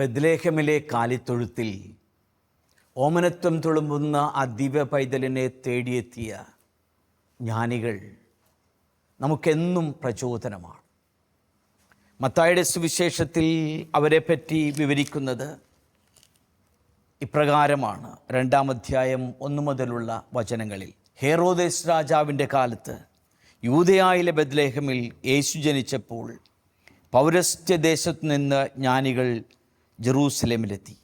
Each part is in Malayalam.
ബെത്ലേഹമിലെ കാലിത്തൊഴുത്തിൽ ഓമനത്വം തുളുമ്പുന്ന ആ ദിവ്യ പൈതലിനെ തേടിയെത്തിയ ജ്ഞാനികൾ നമുക്കെന്നും പ്രചോദനമാണ്. മത്തായിയുടെ സുവിശേഷത്തിൽ അവരെപ്പറ്റി വിവരിക്കുന്നത് ഇപ്രകാരമാണ്. 2-ാം അധ്യായം 1 മുതലുള്ള വചനങ്ങളിൽ, ഹെറോദേസ് രാജാവിൻ്റെ കാലത്ത് യൂദയായിലെ ബെത്ലേഹമിൽ യേശു ജനിച്ചപ്പോൾ പൗരസ്ത്യദേശത്തു നിന്ന് ജ്ഞാനികൾ ജെറൂസലേമിലെത്തി.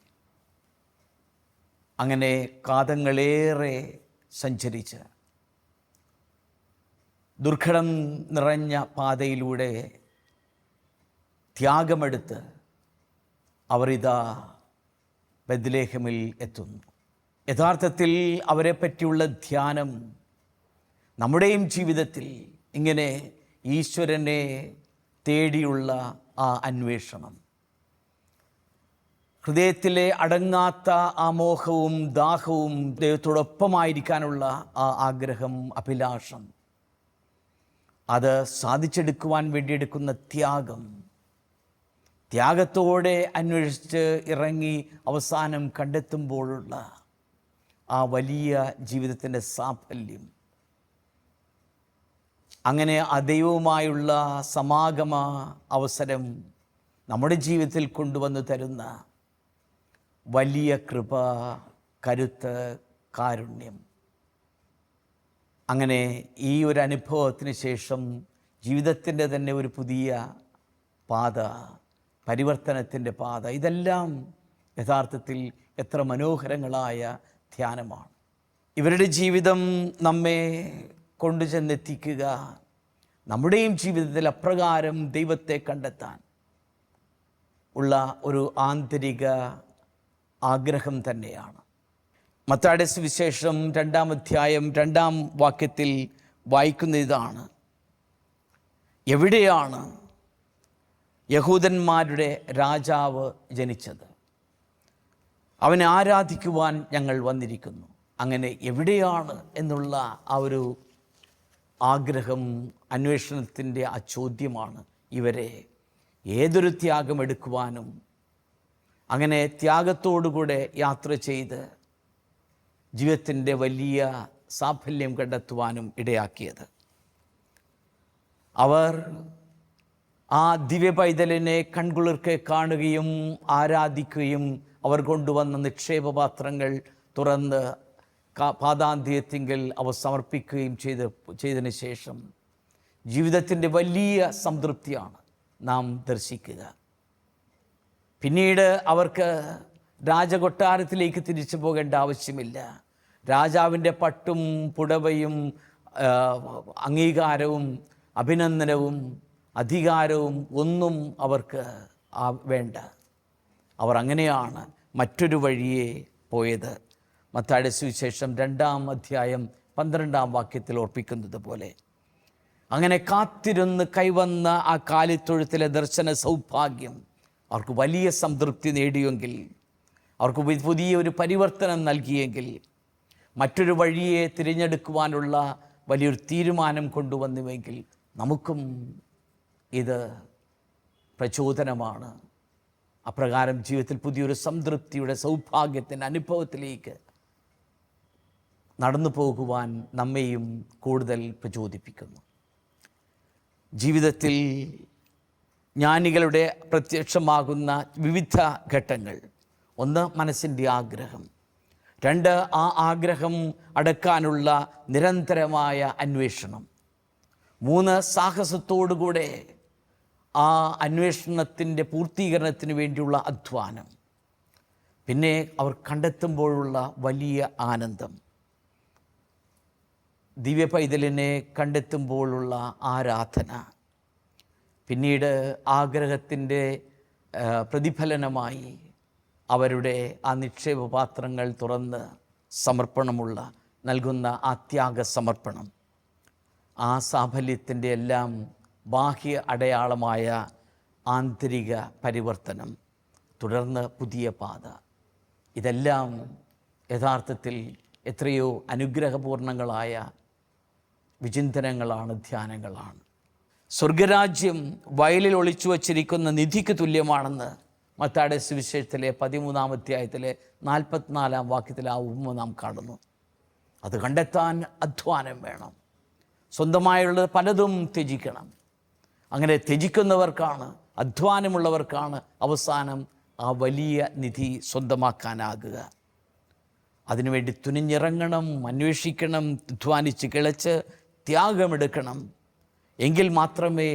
അങ്ങനെ കാതങ്ങളേറെ സഞ്ചരിച്ച് ദുർഘടം നിറഞ്ഞ പാതയിലൂടെ ത്യാഗമെടുത്ത് അവരിതാ ബെത്ലേഹമിൽ എത്തുന്നു. യഥാർത്ഥത്തിൽ അവരെപ്പറ്റിയുള്ള ധ്യാനം നമ്മുടെയും ജീവിതത്തിൽ ഇങ്ങനെ ഈശ്വരനെ തേടിയുള്ള ആ അന്വേഷണം, ഹൃദയത്തിലെ അടങ്ങാത്ത ആ മോഹവും ദാഹവും, ദൈവത്തോടൊപ്പമായിരിക്കാനുള്ള ആ ആഗ്രഹം, അഭിലാഷം, അത് സാധിച്ചെടുക്കുവാൻ വേണ്ടി എടുക്കുന്ന ത്യാഗത്തോടെ അന്വേഷിച്ച് ഇറങ്ങി അവസാനം കണ്ടെത്തുമ്പോഴുള്ള ആ വലിയ ജീവിതത്തിൻ്റെ സാഫല്യം, അങ്ങനെ ആ ദൈവവുമായുള്ള സമാഗമ അവസരം നമ്മുടെ ജീവിതത്തിൽ കൊണ്ടുവന്ന് തരുന്ന വലിയ കൃപ, കരുത്ത്, കാരുണ്യം. അങ്ങനെ ഈ ഒരു അനുഭവത്തിന് ശേഷം ജീവിതത്തിൻ്റെ തന്നെ ഒരു പുതിയ പാത, പരിവർത്തനത്തിൻ്റെ പാത, ഇതെല്ലാം യഥാർത്ഥത്തിൽ എത്ര മനോഹരങ്ങളായ ധ്യാനമാണ്. ഇവരുടെ ജീവിതം നമ്മെ കൊണ്ടുചെന്നെത്തിക്കുക നമ്മുടെയും ജീവിതത്തിൽ അപ്രകാരം ദൈവത്തെ കണ്ടെത്താൻ ഉള്ള ഒരു ആന്തരിക ആഗ്രഹം തന്നെയാണ്. മത്തായിയുടെ സുവിശേഷം 2-ാം അധ്യായം 2-ാം വാക്യത്തിൽ വായിക്കുന്ന ഇതാണ്: എവിടെയാണ് യഹൂദന്മാരുടെ രാജാവ് ജനിച്ചത്? അവനെ ആരാധിക്കുവാൻ ഞങ്ങൾ വന്നിരിക്കുന്നു. അങ്ങനെ എവിടെയാണ് എന്നുള്ള ആ ഒരു ആഗ്രഹം, അന്വേഷണത്തിൻ്റെ ആ ചോദ്യമാണ് ഇവരെ ഏതൊരു ത്യാഗമെടുക്കുവാനും, അങ്ങനെ ത്യാഗത്തോടുകൂടെ യാത്ര ചെയ്ത് ജീവിതത്തിൻ്റെ വലിയ സാഫല്യം കണ്ടെത്തുവാനും ഇടയാക്കിയത്. അവർ ആ ദിവ്യ പൈതലിനെ കൺകുളിർക്കെ കാണുകയും ആരാധിക്കുകയും അവർ കൊണ്ടുവന്ന നിക്ഷേപപാത്രങ്ങൾ തുറന്ന് പാദാന്ത്യത്തിങ്കൽ അവ സമർപ്പിക്കുകയും ചെയ്തതിന് ശേഷം ജീവിതത്തിൻ്റെ വലിയ സംതൃപ്തിയാണ് നാം ദർശിക്കുക. പിന്നീട് അവർക്ക് രാജകൊട്ടാരത്തിലേക്ക് തിരിച്ചു പോകേണ്ട ആവശ്യമില്ല. രാജാവിൻ്റെ പട്ടും പുടവയും അംഗീകാരവും അഭിനന്ദനവും അധികാരവും ഒന്നും അവർക്ക് വേണ്ട. അവർ അങ്ങനെയാണ് മറ്റൊരു വഴിയെ പോയത്. മത്തായിയുടെ സുവിശേഷം 2-ാം അധ്യായം 12-ാം വാക്യത്തിൽ ഓർപ്പിക്കുന്നത് പോലെ, അങ്ങനെ കാത്തിരുന്ന് കൈവന്ന ആ കാലിത്തൊഴുത്തിലെ ദർശന സൗഭാഗ്യം അവർക്ക് വലിയ സംതൃപ്തി നേടിയെങ്കിൽ, അവർക്ക് പുതിയൊരു പരിവർത്തനം നൽകിയെങ്കിൽ, മറ്റൊരു വഴിയെ തിരഞ്ഞെടുക്കുവാനുള്ള വലിയൊരു തീരുമാനം കൊണ്ടുവന്നുവെങ്കിൽ നമുക്കും ഇത് പ്രചോദനമാണ്. അപ്രകാരം ജീവിതത്തിൽ പുതിയൊരു സംതൃപ്തിയുടെ, സൗഭാഗ്യത്തിൻ്റെ അനുഭവത്തിലേക്ക് നടന്നു പോകുവാൻ നമ്മെയും കൂടുതൽ പ്രചോദിപ്പിക്കുന്നു. ജീവിതത്തിൽ ജ്ഞാനികളുടെ പ്രത്യക്ഷമാകുന്ന വിവിധ ഘട്ടങ്ങൾ: 1, മനസ്സിൻ്റെ ആഗ്രഹം; 2, ആ ആഗ്രഹം അടക്കാനുള്ള നിരന്തരമായ അന്വേഷണം; 3, സാഹസത്തോടുകൂടെ ആ അന്വേഷണത്തിൻ്റെ പൂർത്തീകരണത്തിന് വേണ്ടിയുള്ള അധ്വാനം; പിന്നെ അവർ കണ്ടെത്തുമ്പോഴുള്ള വലിയ ആനന്ദം, ദിവ്യ പൈതലിനെ കണ്ടെത്തുമ്പോഴുള്ള ആരാധന; പിന്നീട് ആഗ്രഹത്തിൻ്റെ പ്രതിഫലനമായി അവരുടെ ആ നിക്ഷേപപാത്രങ്ങൾ തുറന്ന് സമർപ്പണമുള്ള നൽകുന്ന ആ ത്യാഗസമർപ്പണം, ആ സാഫല്യത്തിൻ്റെ എല്ലാം ബാഹ്യ അടയാളമായ ആന്തരിക പരിവർത്തനം, തുടർന്ന് പുതിയ പാത, ഇതെല്ലാം യഥാർത്ഥത്തിൽ എത്രയോ അനുഗ്രഹപൂർണങ്ങളായ വിചിന്തനങ്ങളാണ്, ധ്യാനങ്ങളാണ്. സ്വർഗരാജ്യം വയലിൽ ഒളിച്ചു വച്ചിരിക്കുന്ന നിധിക്ക് തുല്യമാണെന്ന് മത്തായിയുടെ സുവിശേഷത്തിലെ 13-ാം അധ്യായത്തിലെ 44-ാം വാക്യത്തിൽ ആ ഉപമ നാം കാണുന്നു. അത് കണ്ടെത്താൻ അധ്വാനം വേണം. സ്വന്തമായുള്ളത് പലതും ത്യജിക്കണം. അങ്ങനെ ത്യജിക്കുന്നവർക്കാണ്, അധ്വാനമുള്ളവർക്കാണ് അവസാനം ആ വലിയ നിധി സ്വന്തമാക്കാനാകുക. അതിനുവേണ്ടി തുനിഞ്ഞിറങ്ങണം, അന്വേഷിക്കണം, അധ്വാനിച്ച് കിളച്ച് ത്യാഗമെടുക്കണം. എങ്കിൽ മാത്രമേ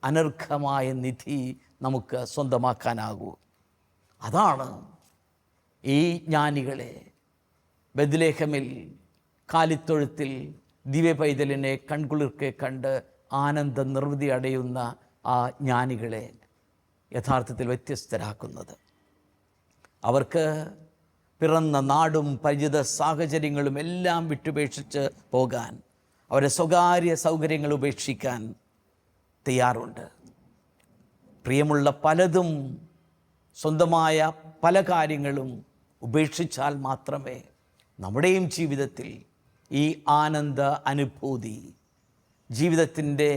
അനർഘമായ നിധി നമുക്ക് സ്വന്തമാക്കാനാകൂ. അതാണ് ഈ ജ്ഞാനികളെ ബെത്ലഹേമിൽ കാലിത്തൊഴുത്തിൽ ദിവ്യപൈതലിനെ കൺകുളിർക്കെ കണ്ട് ആനന്ദ നിർവൃതി അടയുന്ന ആ ജ്ഞാനികളെ യഥാർത്ഥത്തിൽ വ്യത്യസ്തരാക്കുന്നത്. അവർക്ക് പിറന്ന നാടും പരിചിത സാഹചര്യങ്ങളും എല്ലാം വിട്ടുപേക്ഷിച്ച് പോകാൻ, അവരുടെ സ്വകാര്യ സൗകര്യങ്ങൾ ഉപേക്ഷിക്കാൻ തയ്യാറുണ്ട്. പ്രിയമുള്ള പലതും, സ്വന്തമായ പല കാര്യങ്ങളും ഉപേക്ഷിച്ചാൽ മാത്രമേ നമ്മുടെയും ജീവിതത്തിൽ ഈ ആനന്ദ അനുഭൂതി, ജീവിതത്തിൻ്റെ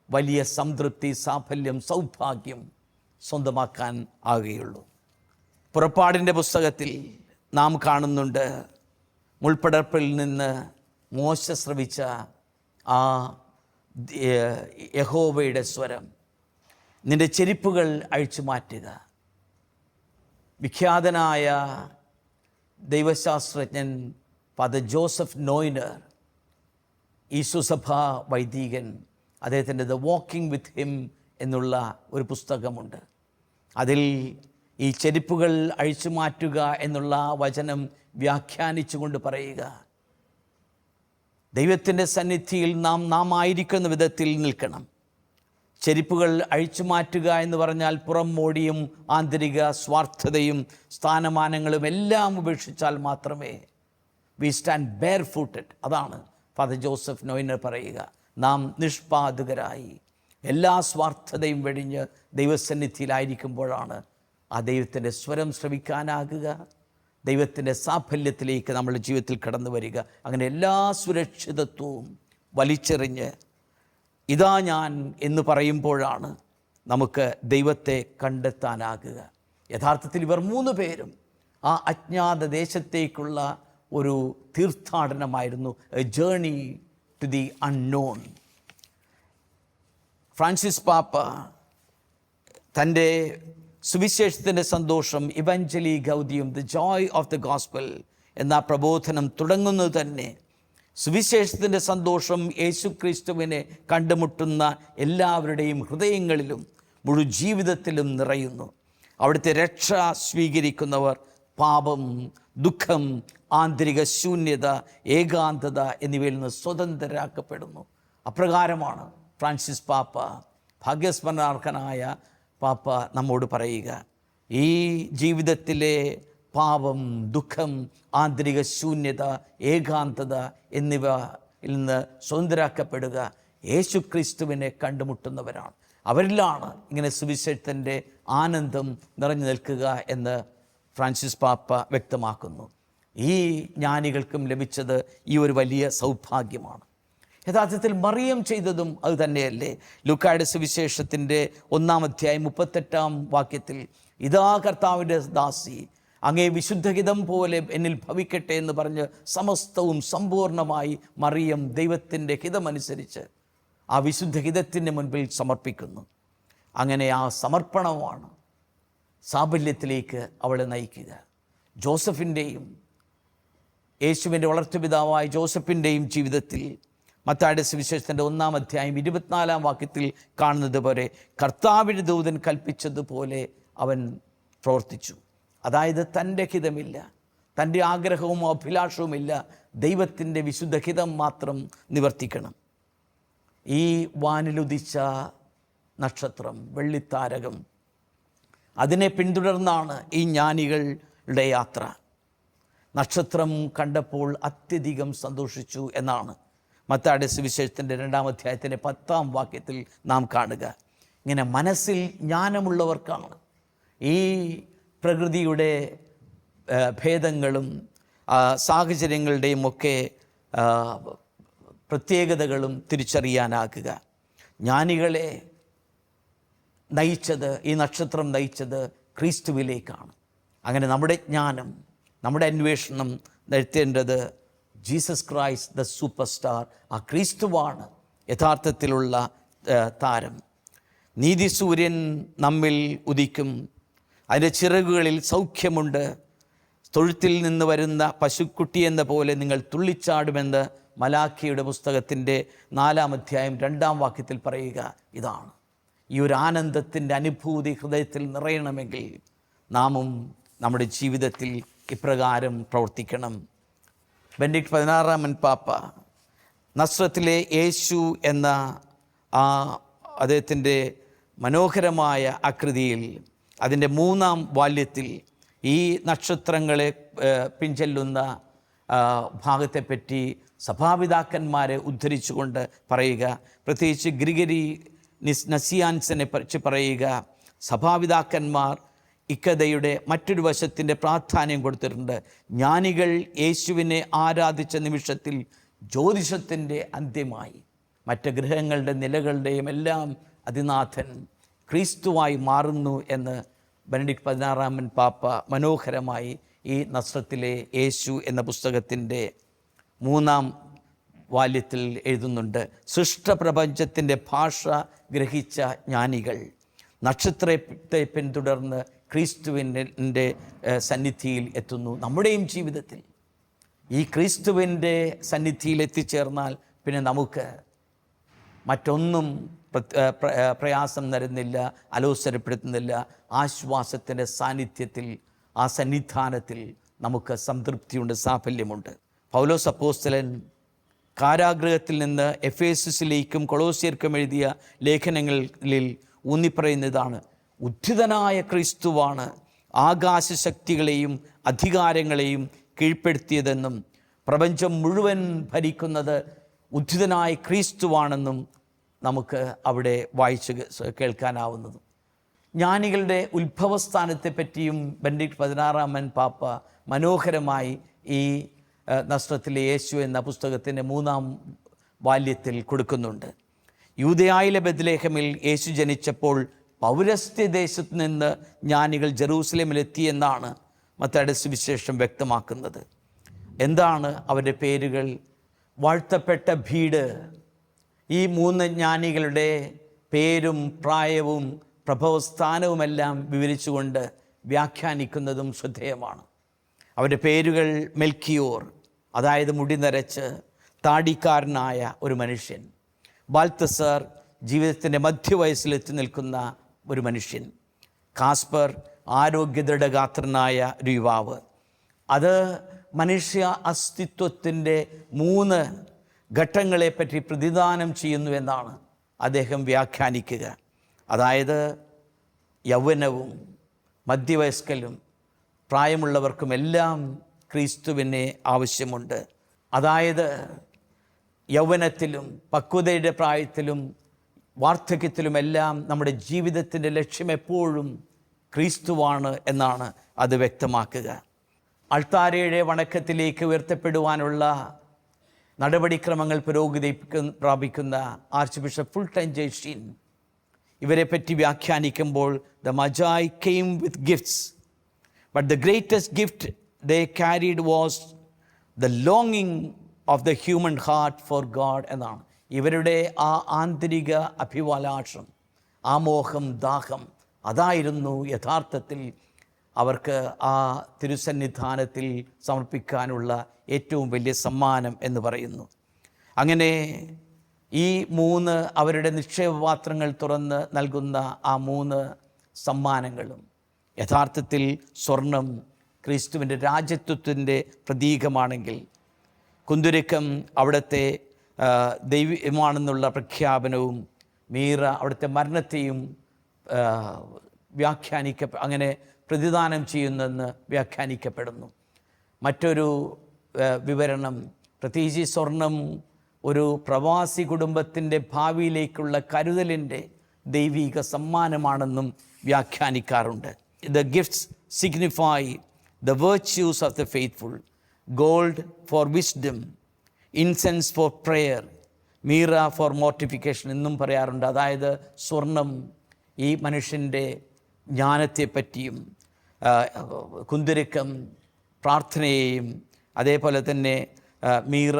വലിയ സംതൃപ്തി, സാഫല്യം, സൗഭാഗ്യം സ്വന്തമാക്കാൻ ആകുകയുള്ളൂ. പുറപ്പാടിൻ്റെ പുസ്തകത്തിൽ നാം കാണുന്നുണ്ട്, മുൾപ്പടർപ്പിൽ നിന്ന് മോശ ശ്രവിച്ച ആ യഹോവയുടെ സ്വരം, നിൻ്റെ ചെരിപ്പുകൾ അഴിച്ചു മാറ്റുക. വിഖ്യാതനായ ദൈവശാസ്ത്രജ്ഞൻ ഫാദർ ജോസഫ് നോയ്നർ, ഈശുസഭ വൈദികൻ, അദ്ദേഹത്തിൻ്റെ ദ വാക്കിംഗ് വിത്ത് ഹിം എന്നുള്ള ഒരു പുസ്തകമുണ്ട്. അതിൽ ഈ ചെരിപ്പുകൾ അഴിച്ചു മാറ്റുക എന്നുള്ള വചനം വ്യാഖ്യാനിച്ചുകൊണ്ട് പറയുക, ദൈവത്തിൻ്റെ സന്നിധിയിൽ നാം ആയിരിക്കുന്ന വിധത്തിൽ നിൽക്കണം. ചെരിപ്പുകൾ അഴിച്ചു മാറ്റുക എന്ന് പറഞ്ഞാൽ പുറം മോടിയും ആന്തരിക സ്വാർത്ഥതയും സ്ഥാനമാനങ്ങളും എല്ലാം ഉപേക്ഷിച്ചാൽ മാത്രമേ വി സ്റ്റാൻഡ് ബെയർ ഫൂട്ടഡ്. അതാണ് ഫാദർ ജോസഫ് നോയ്നർ പറയുക. നാം നിഷ്പാദകരായി എല്ലാ സ്വാർത്ഥതയും വെടിഞ്ഞ് ദൈവസന്നിധിയിലായിരിക്കുമ്പോഴാണ് ആ ദൈവത്തിൻ്റെ സ്വരം ശ്രവിക്കാനാകുക, ദൈവത്തിൻ്റെ സാഫല്യത്തിലേക്ക് നമ്മുടെ ജീവിതത്തിൽ കടന്നു വരിക. അങ്ങനെ എല്ലാ സുരക്ഷിതത്വവും വലിച്ചെറിഞ്ഞ് ഇതാ ഞാൻ എന്ന് പറയുമ്പോഴാണ് നമുക്ക് ദൈവത്തെ കണ്ടെത്താനാകുക. യഥാർത്ഥത്തിൽ ഇവർ 3 പേരും ആ അജ്ഞാത ദേശത്തേക്കുള്ള ഒരു തീർത്ഥാടനമായിരുന്നു, a journey to the unknown. Francis പാപ്പ തൻ്റെ സുവിശേഷത്തിൻ്റെ സന്തോഷം, Evangelii Gaudium, the joy of the gospel എന്ന പ്രബോധനം തുടങ്ങുന്നത് തന്നെ സുവിശേഷത്തിൻ്റെ സന്തോഷം യേശുക്രിസ്തുവിനെ കണ്ടുമുട്ടുന്ന എല്ലാവരുടെയും ഹൃദയങ്ങളിലും മുഴുവൻ ജീവിതത്തിലും നിറയുന്നു. അവിടുത്തെ രക്ഷ സ്വീകരിക്കുന്നവർ പാപം, ദുഃഖം, ആന്തരിക ശൂന്യത, ഏകാന്തത എന്നിവയിൽ നിന്ന് സ്വതന്ത്രരാക്കപ്പെടുന്നു. അപ്രകാരമാണ് ഫ്രാൻസിസ് പാപ്പ, ഭാഗ്യസ്മരണാർഹനായ പാപ്പ നമ്മോട് പറയുക. ഈ ജീവിതത്തിലെ പാപം, ദുഃഖം, ആന്തരിക ശൂന്യത, ഏകാന്തത എന്നിവയിൽ നിന്ന് സ്വതന്ത്രരാക്കപ്പെടുക യേശുക്രിസ്തുവിനെ കണ്ടുമുട്ടുന്നവരാണ്. അവരിലാണ് ഇങ്ങനെ സുവിശേഷത്തിൻ്റെ ആനന്ദം നിറഞ്ഞു നിൽക്കുക എന്ന് ഫ്രാൻസിസ് പാപ്പ വ്യക്തമാക്കുന്നു. ഈ ജ്ഞാനികൾക്കും ലഭിച്ചത് ഈ ഒരു വലിയ സൗഭാഗ്യമാണ്. യഥാർത്ഥത്തിൽ മറിയം ചെയ്തതും അത് തന്നെയല്ലേ? ലൂക്കായുടെ സുവിശേഷത്തിൻ്റെ 1-ാം അധ്യായം 38-ാം വാക്യത്തിൽ, ഇതാ കർത്താവിൻ്റെ ദാസി, അങ്ങേ വിശുദ്ധഹിതം പോലെ എന്നിൽ ഭവിക്കട്ടെ എന്ന് പറഞ്ഞ് സമസ്തവും സമ്പൂർണമായി മറിയം ദൈവത്തിൻ്റെ ഹിതമനുസരിച്ച് ആ വിശുദ്ധഹിതത്തിൻ്റെ മുൻപിൽ സമർപ്പിക്കുന്നു. അങ്ങനെ ആ സമർപ്പണമാണ് സാഫല്യത്തിലേക്ക് അവളെ നയിക്കുക. ജോസഫിൻ്റെയും യേശുവിൻ്റെ വളർത്തുപിതാവായ ജോസഫിൻ്റെയും ജീവിതത്തിൽ മത്തായിയുടെ സുവിശേഷത്തിൻ്റെ 1-ാം അധ്യായം 24-ാം വാക്യത്തിൽ കാണുന്നത് പോലെ കർത്താവിൻ്റെ ദൂതൻ കൽപ്പിച്ചതുപോലെ അവൻ പ്രവർത്തിച്ചു. അതായത് തൻ്റെ ഹിതമില്ല, തൻ്റെ ആഗ്രഹവും അഭിലാഷവുമില്ല, ദൈവത്തിൻ്റെ വിശുദ്ധഹിതം മാത്രം നിവർത്തിക്കണം. ഈ വാനിലുദിച്ച നക്ഷത്രം, വെള്ളിത്താരകം, അതിനെ പിന്തുടർന്നാണ് ഈ ജ്ഞാനികളുടെ യാത്ര. നക്ഷത്രം കണ്ടപ്പോൾ അത്യധികം സന്തോഷിച്ചു എന്നാണ് മത്തായിയുടെ സുവിശേഷത്തിൻ്റെ 2-ാം അധ്യായത്തിൻ്റെ 10-ാം വാക്യത്തിൽ നാം കാണുക. ഇങ്ങനെ മനസ്സിൽ ജ്ഞാനമുള്ളവർക്കാണ് ഈ പ്രകൃതിയുടെ ഭേദങ്ങളും സാഹചര്യങ്ങളുടെയും ഒക്കെ പ്രത്യേകതകളും തിരിച്ചറിയാനാകുക. ജ്ഞാനികളെ നയിച്ചത്, ഈ നക്ഷത്രം നയിച്ചത് ക്രിസ്തുവിലേക്കാണ്. അങ്ങനെ നമ്മുടെ ജ്ഞാനം, നമ്മുടെ അന്വേഷണം നടത്തേണ്ടത് Jesus Christ the super star, ആ ക്രിസ്തുവാണ് യഥാർത്ഥത്തിലുള്ള താരം. നീതിസൂര്യൻ നമ്മിൽ ഉദിക്കും, അതിൻ്റെ ചിറകുകളിൽ സൗഖ്യമുണ്ട്. തൊഴുത്തിൽ നിന്ന് വരുന്ന പശുക്കുട്ടി എന്ന പോലെ നിങ്ങൾ തുള്ളിച്ചാടുമെന്ന് മലാഖിയുടെ പുസ്തകത്തിൻ്റെ 4-ാം അധ്യായം 2-ാം വാക്യത്തിൽ പറയുക ഇതാണ്. ഈ ഒരു ആനന്ദത്തിൻ്റെ അനുഭൂതി ഹൃദയത്തിൽ നിറയണമെങ്കിൽ നാമും നമ്മുടെ ജീവിതത്തിൽ ഇപ്രകാരം പ്രവർത്തിക്കണം. ബെനഡിക്ട് 16-ാമൻ പാപ്പ നസ്രത്തിലെ യേശു എന്ന ആ അദ്ദേഹത്തിൻ്റെ മനോഹരമായ ആകൃതിയിൽ അതിൻ്റെ 3-ാം വാല്യത്തിൽ ഈ നക്ഷത്രങ്ങളെ പിൻചെല്ലുന്ന ഭാഗത്തെപ്പറ്റി സഭാപിതാക്കന്മാരെ ഉദ്ധരിച്ചുകൊണ്ട് പറയുക, പ്രത്യേകിച്ച് ഗ്രിഗരി നസിയാൻസിനെ പറ്റി പറയുക, സഭാപിതാക്കന്മാർ ഇക്കഥയുടെ മറ്റൊരു വശത്തിൻ്റെ പ്രാധാന്യം കൊടുത്തിട്ടുണ്ട്. ജ്ഞാനികൾ യേശുവിനെ ആരാധിച്ച നിമിഷത്തിൽ ജ്യോതിഷത്തിൻ്റെ അന്ത്യമായി. മറ്റ് ഗ്രഹങ്ങളുടെ നിലകളുടെയും എല്ലാം അതിനാഥൻ ക്രിസ്തുവായി മാറുന്നു എന്ന് ബെനഡിക്ട് 16-ാമൻ പാപ്പ മനോഹരമായി ഈ നസ്രത്തിലെ യേശു എന്ന പുസ്തകത്തിൻ്റെ 3-ാം വാല്യത്തിൽ എഴുതുന്നുണ്ട്. സൃഷ്ടപ്രപഞ്ചത്തിൻ്റെ ഭാഷ ഗ്രഹിച്ച ജ്ഞാനികൾ നക്ഷത്രത്തെ പിന്തുടർന്ന് ക്രിസ്തുവിൻ്റെ സന്നിധിയിൽ എത്തുന്നു. നമ്മുടെയും ജീവിതത്തിൽ ഈ ക്രിസ്തുവിൻ്റെ സന്നിധിയിൽ എത്തിച്ചേർന്നാൽ പിന്നെ നമുക്ക് മറ്റൊന്നും പ്രയാസം തരുന്നില്ല, അലോസരപ്പെടുത്തുന്നില്ല. ആശ്വാസത്തിൻ്റെ സാന്നിധ്യത്തിൽ, ആ സന്നിധാനത്തിൽ നമുക്ക് സംതൃപ്തിയുണ്ട്, സാഫല്യമുണ്ട്. പൗലോസ് അപ്പോസ്തലൻ കാരാഗൃഹത്തിൽ നിന്ന് എഫേസസിലേക്കും കൊളോസ്യർക്കും എഴുതിയ ലേഖനങ്ങളിൽ ഊന്നിപ്പറയുന്നതാണ്, ഉദ്ധിതനായ ക്രിസ്തുവാണ് ആകാശശക്തികളെയും അധികാരങ്ങളെയും കീഴ്പ്പെടുത്തിയതെന്നും പ്രപഞ്ചം മുഴുവൻ ഭരിക്കുന്നത് ഉദ്ധിതനായ ക്രിസ്തുവാണെന്നും നമുക്ക് അവിടെ വായിച്ച് കേൾക്കാനാവുന്നതും. ജ്ഞാനികളുടെ ഉത്ഭവസ്ഥാനത്തെപ്പറ്റിയും ബെനഡിക്ട് 16-ാമൻ പാപ്പ മനോഹരമായി ഈ നസ്രത്തിലെ യേശു എന്ന പുസ്തകത്തിൻ്റെ 3-ാം വാല്യത്തിൽ കൊടുക്കുന്നുണ്ട്. യൂദയായിലെ ബെത്ലഹേമിൽ യേശു ജനിച്ചപ്പോൾ പൗരസ്ത്യദേശത്ത് നിന്ന് ജ്ഞാനികൾ ജെറൂസലേമിലെത്തിയെന്നാണ് മത്തായിയുടെ സുവിശേഷം വ്യക്തമാക്കുന്നത്. എന്താണ് അവരുടെ പേരുകൾ? വാഴ്ത്തപ്പെട്ട ഭീഡ്. ഈ 3 ജ്ഞാനികളുടെ പേരും പ്രായവും പ്രഭവസ്ഥാനവുമെല്ലാം വിവരിച്ചുകൊണ്ട് വ്യാഖ്യാനിക്കുന്നതും ശ്രദ്ധേയമാണ്. അവരുടെ പേരുകൾ മെൽക്കിയോർ, അതായത് മുടി നരച്ച് താടിക്കാരനായ ഒരു മനുഷ്യൻ. ബാൽത്തസാർ, ജീവിതത്തിൻ്റെ മധ്യവയസ്സിലെത്തി നിൽക്കുന്ന ഒരു മനുഷ്യൻ. കാസ്പർ, ആരോഗ്യദൃഢഗാത്രനായ ഒരു യുവാവ്. അത് മനുഷ്യ അസ്തിത്വത്തിൻ്റെ 3 ഘട്ടങ്ങളെപ്പറ്റി പ്രതിദാനം ചെയ്യുന്നു എന്നാണ് അദ്ദേഹം വ്യാഖ്യാനിക്കുക. അതായത് യൗവനവും മധ്യവയസ്കലും പ്രായമുള്ളവർക്കുമെല്ലാം ക്രിസ്തുവിനെ ആവശ്യമുണ്ട്. അതായത് യൗവനത്തിലും പക്വതയുടെ പ്രായത്തിലും വാർദ്ധക്യത്തിലുമെല്ലാം നമ്മുടെ ജീവിതത്തിൻ്റെ ലക്ഷ്യം എപ്പോഴും ക്രിസ്തുവാണ് എന്നാണ് അത് വ്യക്തമാക്കുക. അൾത്താരയുടെ വണക്കത്തിലേക്ക് ഉയർത്തപ്പെടുവാനുള്ള നടപടിക്രമങ്ങൾ പുരോഗതി പ്രാപിക്കുന്ന ആർച്ച് ബിഷപ്പ് ഫുൾട്ടൻ ജയ്ഷീൻ ഇവരെപ്പറ്റി വ്യാഖ്യാനിക്കുമ്പോൾ, the Magi came with gifts, but the greatest gift they carried was the ലോങ്ങിങ് of the human heart for God എന്നാണ്. ഇവരുടെ ആ ആന്തരിക അഭിലാഷം, ആ മോഹം, ദാഹം, അതായിരുന്നു യഥാർത്ഥത്തിൽ അവർക്ക് ആ തിരുസന്നിധാനത്തിൽ സമർപ്പിക്കാനുള്ള ഏറ്റവും വലിയ സമ്മാനം എന്ന് പറയുന്നു. അങ്ങനെ ഈ 3 അവരുടെ നിക്ഷേപപാത്രങ്ങൾ തുറന്ന് നൽകുന്ന ആ 3 സമ്മാനങ്ങളും യഥാർത്ഥത്തിൽ സ്വർണം ക്രിസ്തുവിൻ്റെ രാജ്യത്വത്തിൻ്റെ പ്രതീകമാണെങ്കിൽ, കുന്തുരുക്കം അവിടുത്തെ ദൈവമാണെന്നുള്ള പ്രഖ്യാപനവും, മീറ അവിടുത്തെ മരണത്തെയും അങ്ങനെ പ്രതിദാനം ചെയ്യുന്നെന്ന് വ്യാഖ്യാനിക്കപ്പെടുന്നു. മറ്റൊരു വിവരണം, പ്രത്യേകിച്ച് സ്വർണം ഒരു പ്രവാസി കുടുംബത്തിൻ്റെ ഭാവിയിലേക്കുള്ള കരുതലിൻ്റെ ദൈവിക സമ്മാനമാണെന്നും വ്യാഖ്യാനിക്കാറുണ്ട്. The gifts signify the virtues of the faithful, gold for wisdom, incense for prayer, myrrh for mortification എന്നും പറയാറുണ്ട്. അതായത് സ്വർണം ഈ മനുഷ്യൻ്റെ ജ്ഞാനത്തെപ്പറ്റിയും കുന്തിരുക്കം പ്രാർത്ഥനയെയും അതേപോലെ തന്നെ മീറ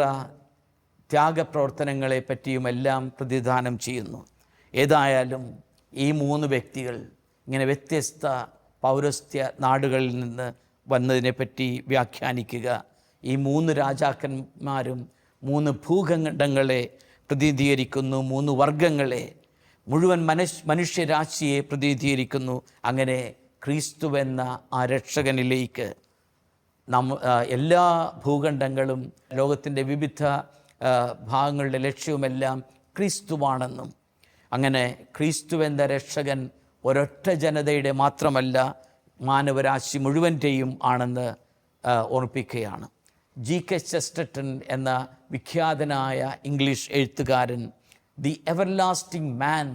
ത്യാഗപ്രവർത്തനങ്ങളെ പറ്റിയുമെല്ലാം പ്രതിദാനം ചെയ്യുന്നു. ഏതായാലും ഈ 3 വ്യക്തികൾ ഇങ്ങനെ വ്യത്യസ്ത പൗരസ്ത്യ നാടുകളിൽ നിന്ന് വന്നതിനെപ്പറ്റി വ്യാഖ്യാനിക്കുക, ഈ 3 രാജാക്കന്മാരും 3 ഭൂഖണ്ഡങ്ങളെ പ്രതിനിധീകരിക്കുന്നു, 3 വർഗങ്ങളെ, മുഴുവൻ മനുഷ്യരാശിയെ പ്രതിനിധീകരിക്കുന്നു. അങ്ങനെ ക്രിസ്തുവെന്ന ആ രക്ഷകനിലേക്ക് എല്ലാ ഭൂഖണ്ഡങ്ങളും ലോകത്തിൻ്റെ വിവിധ ഭാഗങ്ങളുടെ ലക്ഷ്യവുമെല്ലാം ക്രിസ്തുവാണെന്നും, അങ്ങനെ ക്രിസ്തുവെന്ന രക്ഷകൻ ഒരൊറ്റ ജനതയുടെ മാത്രമല്ല മാനവരാശി മുഴുവൻ്റെയും ആണെന്ന് ഓർപ്പിക്കുകയാണ്. G.K. ചെസ്റ്റർട്ടൺ എന്ന വിഖ്യാതനായ ഇംഗ്ലീഷ് എഴുത്തുകാരൻ ദി എവർലാസ്റ്റിംഗ് മാൻ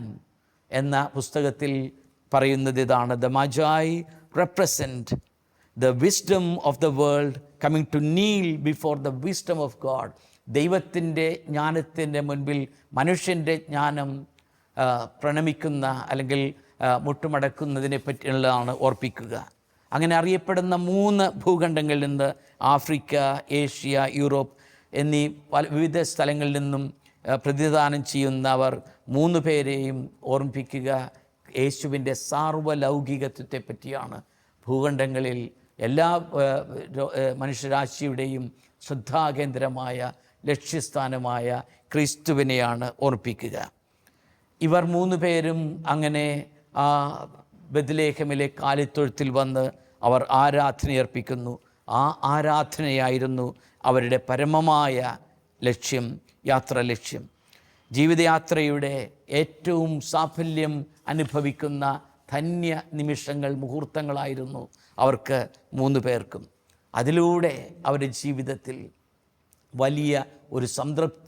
എന്ന പുസ്തകത്തിൽ പറയുന്നത് ഇതാണ്: the Magi represent the wisdom of the world coming to kneel before the wisdom of God. ദൈവത്തിൻ്റെ ജ്ഞാനത്തിൻ്റെ മുൻപിൽ മനുഷ്യൻ്റെ ജ്ഞാനം പ്രണമിക്കുന്ന അല്ലെങ്കിൽ മുട്ടുമടക്കുന്നതിനെ പറ്റിയുള്ളതാണ് ഓർപ്പിക്കുക. അങ്ങനെ അറിയപ്പെടുന്ന 3 ഭൂഖണ്ഡങ്ങളിൽ നിന്ന് ആഫ്രിക്ക, ഏഷ്യ, യൂറോപ്പ് എന്നീ വിവിധ സ്ഥലങ്ങളിൽ നിന്നും പ്രതിദാനം ചെയ്യുന്നവർ 3 പേരെയും ഓർമ്മിപ്പിക്കുക യേശുവിൻ്റെ സാർവലൗകികത്വത്തെ പറ്റിയാണ്. ഭൂഖണ്ഡങ്ങളിൽ എല്ലാ മനുഷ്യരാശിയുടെയും ശ്രദ്ധാകേന്ദ്രമായ ലക്ഷ്യസ്ഥാനമായ ക്രിസ്തുവിനെയാണ് ഓർപ്പിക്കുക. ഇവർ 3 പേരും അങ്ങനെ ആ ബെത്ലഹേമിലെ കാലിത്തൊഴുത്തിൽ വന്ന് അവർ ആരാധനയർപ്പിക്കുന്നു. ആ ആരാധനയായിരുന്നു അവരുടെ പരമമായ ലക്ഷ്യം, യാത്രാലക്ഷ്യം. ജീവിതയാത്രയുടെ ഏറ്റവും സാഫല്യം അനുഭവിക്കുന്ന ധന്യ നിമിഷങ്ങൾ, മുഹൂർത്തങ്ങളായിരുന്നു അവർക്ക് 3 പേർക്കും. അതിലൂടെ അവരുടെ ജീവിതത്തിൽ വലിയ ഒരു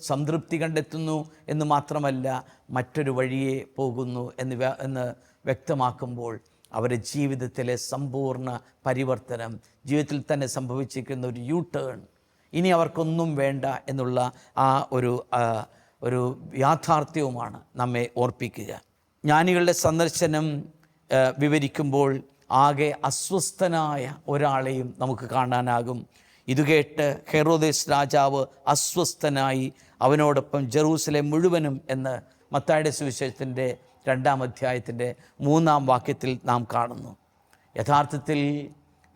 സംതൃപ്തി കണ്ടെത്തുന്നു എന്ന് മാത്രമല്ല, മറ്റൊരു വഴിയെ പോകുന്നു എന്ന് വ്യക്തമാക്കുമ്പോൾ അവരുടെ ജീവിതത്തിലെ സമ്പൂർണ്ണ പരിവർത്തനം, ജീവിതത്തിൽ തന്നെ സംഭവിച്ചിരിക്കുന്ന ഒരു യു ടേൺ, ഇനി അവർക്കൊന്നും വേണ്ട എന്നുള്ള ആ ഒരു യാഥാർത്ഥ്യവുമാണ് നമ്മെ ഓർപ്പിക്കുക. ജ്ഞാനികളുടെ സന്ദർശനം വിവരിക്കുമ്പോൾ ആകെ അസ്വസ്ഥനായ ഒരാളെയും നമുക്ക് കാണാനാകും. ഇതുകേട്ട് ഹെറോദേസ് രാജാവ് അസ്വസ്ഥനായി അവനോടൊപ്പം ജെറൂസലേം മുഴുവനും എന്ന് മത്തായിയുടെ സുവിശേഷത്തിൻ്റെ 2-ാം അധ്യായത്തിൻ്റെ 3-ാം വാക്യത്തിൽ നാം കാണുന്നു. യഥാർത്ഥത്തിൽ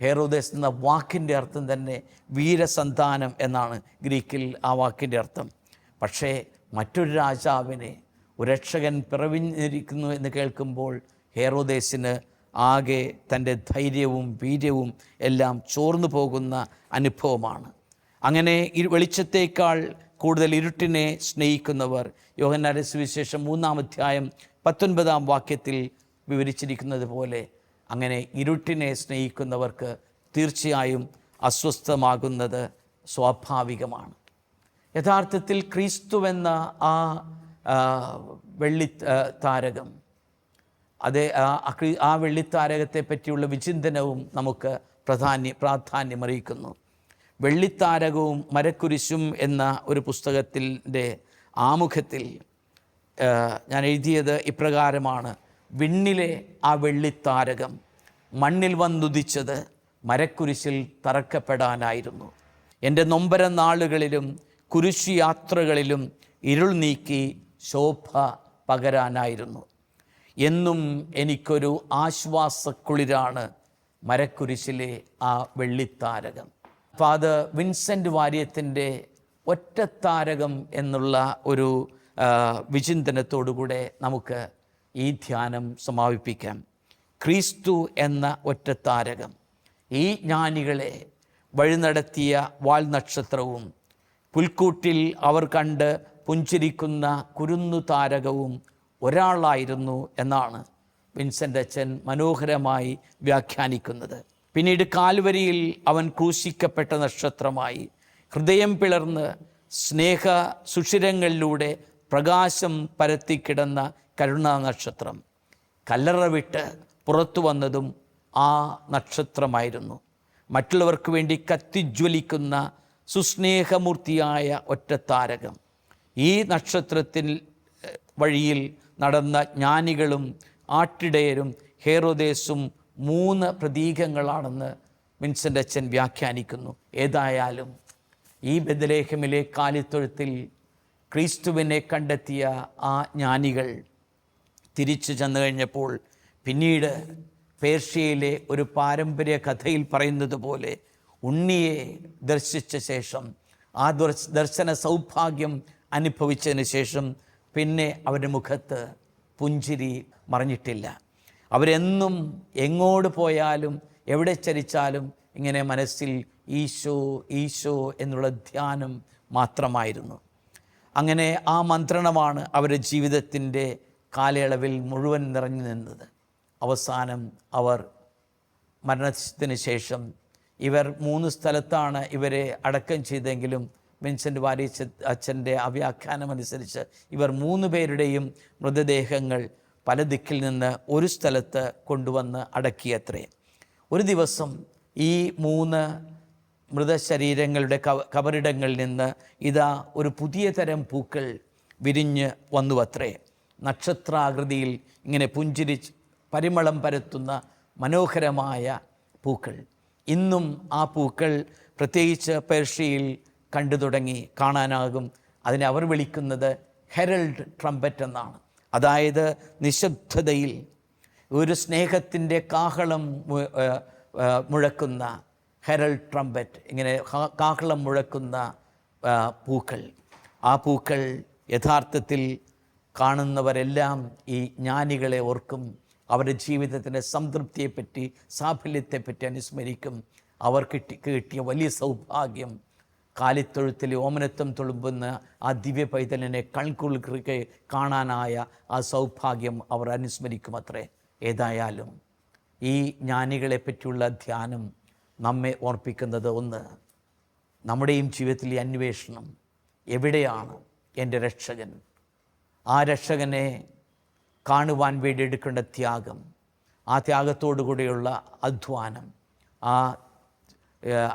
ഹെറോദേസ് എന്ന വാക്കിൻ്റെ അർത്ഥം തന്നെ വീരസന്താനം എന്നാണ് ഗ്രീക്കിൽ ആ വാക്കിൻ്റെ അർത്ഥം. പക്ഷേ മറ്റൊരു രാജാവിനെ ഒരു രക്ഷകൻ പിറവിഞ്ഞിരിക്കുന്നു എന്ന് കേൾക്കുമ്പോൾ ഹെറോദേസിന് ആകെ തൻ്റെ ധൈര്യവും വീര്യവും എല്ലാം ചോർന്നു പോകുന്ന അനുഭവമാണ്. അങ്ങനെ വെളിച്ചത്തേക്കാൾ കൂടുതൽ ഇരുട്ടിനെ സ്നേഹിക്കുന്നവർ, യോഹന്നാന്റെ സുവിശേഷം 3-ാം അധ്യായം 19-ാം വാക്യത്തിൽ വിവരിച്ചിരിക്കുന്നത് പോലെ, അങ്ങനെ ഇരുട്ടിനെ സ്നേഹിക്കുന്നവർക്ക് തീർച്ചയായും അസ്വസ്ഥമാകുന്നത് സ്വാഭാവികമാണ്. യഥാർത്ഥത്തിൽ ക്രിസ്തുവെന്ന ആ വെള്ളിത്താരകം, ആ വെള്ളിത്താരകത്തെ പറ്റിയുള്ള വിചിന്തനവും നമുക്ക് പ്രാധാന്യമറിയിക്കുന്നു. വെള്ളിത്താരകവും മരക്കുരിശും എന്ന ഒരു പുസ്തകത്തിൻ്റെ ആമുഖത്തിൽ ഞാൻ എഴുതിയത് ഇപ്രകാരമാണ്: വിണ്ണിലെ ആ വെള്ളിത്താരകം മണ്ണിൽ വന്നുദിച്ചത് മരക്കുരിശിൽ തറക്കപ്പെടാനായിരുന്നു. എൻ്റെ നൊമ്പര നാളുകളിലും കുരിശു യാത്രകളിലും ഇരുൾ നീക്കി ശോഭ പകരാനായിരുന്നു. എന്നും എനിക്കൊരു ആശ്വാസക്കുളിരാണ് മരക്കുരിശിലെ ആ വെള്ളിത്താരകം. ഫാദർ വിൻസെൻ്റ് വാര്യത്തിൻ്റെ ഒറ്റത്താരകം എന്നുള്ള ഒരു വിചിന്തനത്തോടുകൂടെ നമുക്ക് ഈ ധ്യാനം സമാപിപ്പിക്കാം. ക്രിസ്തു എന്ന ഒറ്റത്താരകം ഈ ജ്ഞാനികളെ വഴിനടത്തിയ വാൽനക്ഷത്രവും പുൽക്കൂട്ടിൽ അവർ കണ്ട് പുഞ്ചിരിക്കുന്ന കുരുന്നു താരകവും ഒരാളായിരുന്നു എന്നാണ് വിൻസെൻ്റ് അച്ഛൻ മനോഹരമായി വ്യാഖ്യാനിക്കുന്നത്. പിന്നീട് കാൽവരിയിൽ അവൻ ക്രൂശിക്കപ്പെട്ട നക്ഷത്രമായി ഹൃദയം പിളർന്ന് സ്നേഹ സുഷിരങ്ങളിലൂടെ പ്രകാശം പരത്തിക്കിടന്ന കരുണാ നക്ഷത്രം. കല്ലറ വിട്ട് പുറത്തു വന്നതും ആ നക്ഷത്രമായിരുന്നു. മറ്റുള്ളവർക്ക് വേണ്ടി കത്തിജ്വലിക്കുന്ന സുസ്നേഹമൂർത്തിയായ ഒറ്റത്താരകം. ഈ നക്ഷത്രത്തിൽ വഴിയിൽ നടന്ന ജ്ഞാനികളും ആട്ടിടയരും ഹേറോദേസും 3 പ്രതീകങ്ങളാണെന്ന് വിൻസെൻ്റ് അച്ഛൻ വ്യാഖ്യാനിക്കുന്നു. ഏതായാലും ഈ ബെത്ലഹേമിലെ കാലിത്തൊഴുത്തിൽ ക്രിസ്തുവിനെ കണ്ടെത്തിയ ആ ജ്ഞാനികൾ തിരിച്ചു ചെന്നു കഴിഞ്ഞപ്പോൾ പിന്നീട് പേർഷ്യയിലെ ഒരു പാരമ്പര്യ കഥയിൽ പറയുന്നത് പോലെ ഉണ്ണിയെ ദർശിച്ച ശേഷം ആ ദർശന സൗഭാഗ്യം അനുഭവിച്ചതിന് ശേഷം പിന്നെ അവരുടെ മുഖത്ത് പുഞ്ചിരി മറഞ്ഞിട്ടില്ല. അവരെന്നും എങ്ങോട്ട് പോയാലും എവിടെ ചരിച്ചാലും ഇങ്ങനെ മനസ്സിൽ ഈശോ ഈശോ എന്നുള്ള ധ്യാനം മാത്രമായിരുന്നു. അങ്ങനെ ആ മന്ത്രണമാണ് അവരുടെ ജീവിതത്തിൻ്റെ കാലയളവിൽ മുഴുവൻ നിറഞ്ഞു നിന്നത്. അവസാനം അവർ മരണത്തിന് ശേഷം ഇവർ 3 സ്ഥലത്താണ് ഇവരെ അടക്കം ചെയ്തെങ്കിലും വിൻസെൻ്റ് വാരിയച്ച് അച്ഛൻ്റെ വ്യാഖ്യാനമനുസരിച്ച് ഇവർ 3 പേരുടെയും മൃതദേഹങ്ങൾ പല ദിക്കിൽ നിന്ന് ഒരു സ്ഥലത്ത് കൊണ്ടുവന്ന് അടക്കിയത്രേ. ഒരു ദിവസം ഈ 3 മൃതശരീരങ്ങളുടെ കബറിടങ്ങളിൽ നിന്ന് ഇതാ ഒരു പുതിയ തരം പൂക്കൾ വിരിഞ്ഞ് വന്നുവത്രേ. നക്ഷത്രാകൃതിയിൽ ഇങ്ങനെ പുഞ്ചിരി പരിമളം പരത്തുന്ന മനോഹരമായ പൂക്കൾ. ഇന്നും ആ പൂക്കൾ പ്രത്യേകിച്ച് പേർഷ്യയിൽ കണ്ടു തുടങ്ങി കാണാനാകും. അതിനെ അവർ വിളിക്കുന്നത് ഹെറൽഡ് ട്രംപറ്റ് എന്നാണ്. അതായത് നിശബ്ദതയിൽ ഒരു സ്നേഹത്തിൻ്റെ കാഹളം മുഴക്കുന്ന ഹെറൽഡ് ട്രംപറ്റ്, ഇങ്ങനെ കാഹളം മുഴക്കുന്ന പൂക്കൾ. ആ പൂക്കൾ യഥാർത്ഥത്തിൽ കാണുന്നവരെല്ലാം ഈ ജ്ഞാനികളെ ഓർക്കും. അവരുടെ ജീവിതത്തിൻ്റെ സംതൃപ്തിയെപ്പറ്റി സാഫല്യത്തെപ്പറ്റി അനുസ്മരിക്കും. അവർ കിട്ടിയ വലിയ സൗഭാഗ്യം കാലിത്തൊഴുത്തിൽ ഓമനത്വം തുളുമ്പുന്ന ആ ദിവ്യ പൈതലിനെ കൺകുളിർക്കെ കാണാനായ ആ സൗഭാഗ്യം അവർ അനുസ്മരിക്കുമത്രേ. ഏതായാലും ഈ ജ്ഞാനികളെ പറ്റിയുള്ള ധ്യാനം നമ്മെ ഓർപ്പിക്കുന്നത് ഒന്ന്, നമ്മുടെയും ജീവിതത്തിൽ ഈ അന്വേഷണം, എവിടെയാണ് എൻ്റെ രക്ഷകൻ? ആ രക്ഷകനെ കാണുവാൻ വേണ്ടി എടുക്കേണ്ട ത്യാഗം, ആ ത്യാഗത്തോടു കൂടെയുള്ള അധ്വാനം, ആ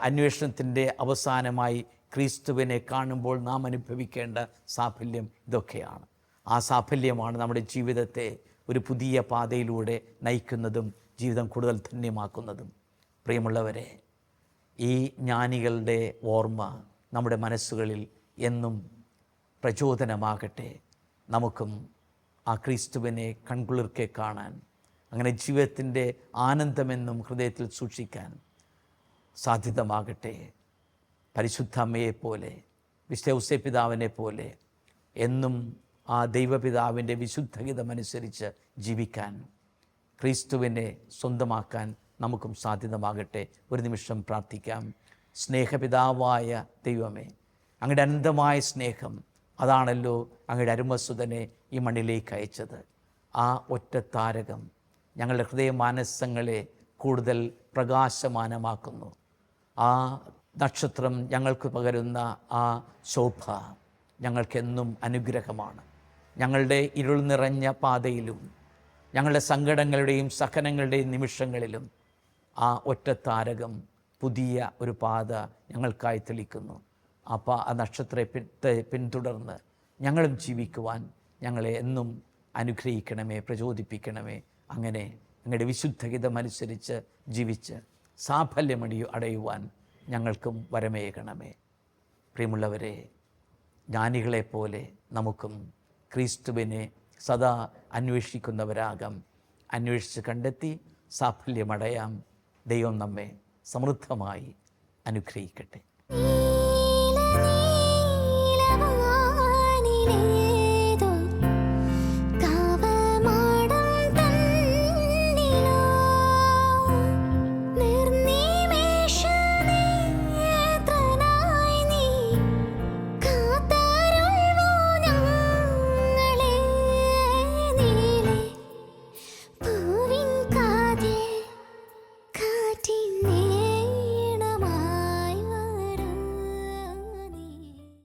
അന്വേഷണത്തിൻ്റെ അവസാനമായി ക്രിസ്തുവിനെ കാണുമ്പോൾ നാം അനുഭവിക്കേണ്ട സാഫല്യം ഇതൊക്കെയാണ്. ആ സാഫല്യമാണ് നമ്മുടെ ജീവിതത്തെ ഒരു പുതിയ പാതയിലൂടെ നയിക്കുന്നതും ജീവിതം കൂടുതൽ ധന്യമാക്കുന്നതും. പ്രിയമുള്ളവരെ, ഈ ജ്ഞാനികളുടെ ഓർമ്മ നമ്മുടെ മനസ്സുകളിൽ എന്നും പ്രചോദനമാകട്ടെ. നമുക്കും ആ ക്രിസ്തുവിനെ കൺകുളിർക്കെ കാണാൻ, അങ്ങനെ ജീവിതത്തിൻ്റെ ആനന്ദമെന്നും ഹൃദയത്തിൽ സൂക്ഷിക്കാൻ സാധ്യതമാകട്ടെ. പരിശുദ്ധ അമ്മയെപ്പോലെ, വിശുദ്ധ ഔസേപ്പിതാവിനെ പോലെ എന്നും ആ ദൈവപിതാവിൻ്റെ വിശുദ്ധഹിതമനുസരിച്ച് ജീവിക്കാൻ, ക്രിസ്തുവിനെ സ്വന്തമാക്കാൻ നമുക്കും സാധ്യതമാകട്ടെ. ഒരു നിമിഷം പ്രാർത്ഥിക്കാം. സ്നേഹപിതാവായ ദൈവമേ, അങ്ങയുടെ അനന്തമായ സ്നേഹം അതാണല്ലോ അങ്ങയുടെ അരുമസുതനെ ഈ മണ്ണിലേക്ക് അയച്ചത്. ആ ഒറ്റ താരകം ഞങ്ങളുടെ ഹൃദയമാനസങ്ങളെ കൂടുതൽ പ്രകാശമാനമാക്കുന്നു. ആ നക്ഷത്രം ഞങ്ങൾക്ക് പകരുന്ന ആ ശോഭ ഞങ്ങൾക്കെന്നും അനുഗ്രഹമാണ്. ഞങ്ങളുടെ ഇരുൾ നിറഞ്ഞ പാതയിലും ഞങ്ങളുടെ സങ്കടങ്ങളുടെയും സഹനങ്ങളുടെയും നിമിഷങ്ങളിലും ആ ഒറ്റ താരകം പുതിയ ഒരു പാത ഞങ്ങൾക്കായി തെളിക്കുന്നു. ആ നക്ഷത്രത്തെ പിന്തുടർന്ന് ഞങ്ങളും ജീവിക്കുവാൻ ഞങ്ങളെ എന്നും അനുഗ്രഹിക്കണമേ, പ്രചോദിപ്പിക്കണമേ. അങ്ങനെ അങ്ങയുടെ വിശുദ്ധഹിതമനുസരിച്ച് ജീവിച്ച് അടയുവാൻ ഞങ്ങൾക്കും വരമേകണമേ. പ്രിയമുള്ളവരെ, ജ്ഞാനികളെപ്പോലെ നമുക്കും ക്രിസ്തുവിനെ സദാ അന്വേഷിക്കുന്നവരാകാം. അന്വേഷിച്ച് കണ്ടെത്തി സാഫല്യമടയാം. ദൈവം നമ്മെ സമൃദ്ധമായി അനുഗ്രഹിക്കട്ടെ.